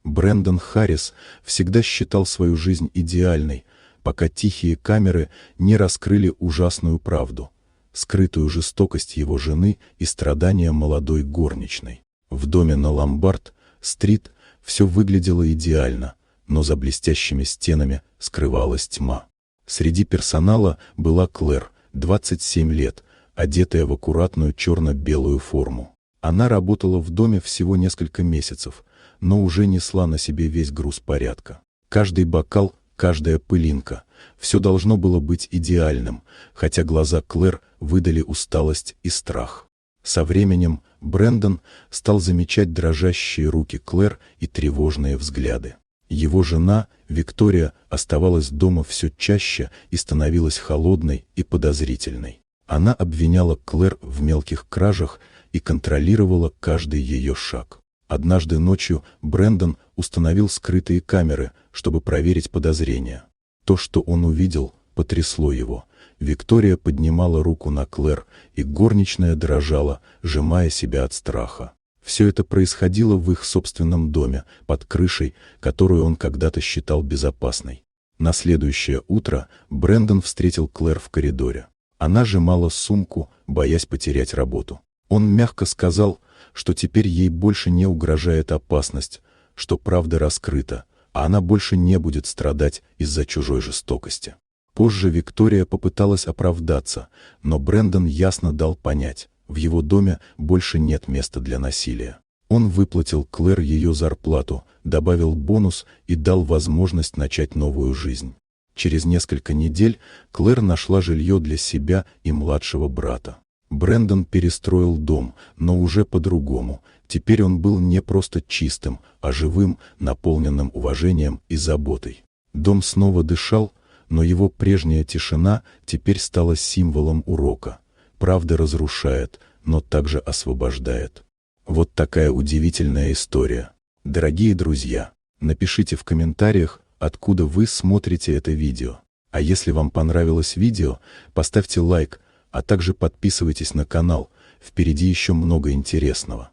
Брэндон Харрис всегда считал свою жизнь идеальной, пока тихие камеры не раскрыли ужасную правду, скрытую жестокость его жены и страдания молодой горничной. В доме на Ломбард-стрит все выглядело идеально, но за блестящими стенами скрывалась тьма. Среди персонала была Клэр, 27 лет, одетая в аккуратную черно-белую форму. Она работала в доме всего несколько месяцев, но уже несла на себе весь груз порядка. Каждый бокал, каждая пылинка — все должно было быть идеальным, хотя глаза Клэр выдали усталость и страх. Со временем Брэндон стал замечать дрожащие руки Клэр и тревожные взгляды. Его жена, Виктория, оставалась дома все чаще и становилась холодной и подозрительной. Она обвиняла Клэр в мелких кражах и контролировала каждый ее шаг. Однажды ночью Брэндон установил скрытые камеры, чтобы проверить подозрения. То, что он увидел, потрясло его. Виктория поднимала руку на Клэр, и горничная дрожала, сжимая себя от страха. Все это происходило в их собственном доме, под крышей, которую он когда-то считал безопасной. На следующее утро Брэндон встретил Клэр в коридоре. Она сжимала сумку, боясь потерять работу. Он мягко сказал, что теперь ей больше не угрожает опасность, что правда раскрыта, а она больше не будет страдать из-за чужой жестокости. Позже Виктория попыталась оправдаться, но Брэндон ясно дал понять, в его доме больше нет места для насилия. Он выплатил Клэр ее зарплату, добавил бонус и дал возможность начать новую жизнь. Через несколько недель Клэр нашла жилье для себя и младшего брата. Брэндон перестроил дом, но уже по-другому. Теперь он был не просто чистым, а живым, наполненным уважением и заботой. Дом снова дышал, но его прежняя тишина теперь стала символом урока. Правда разрушает, но также освобождает. Вот такая удивительная история. Дорогие друзья, напишите в комментариях, откуда вы смотрите это видео. А если вам понравилось видео, поставьте лайк, а также подписывайтесь на канал, впереди еще много интересного.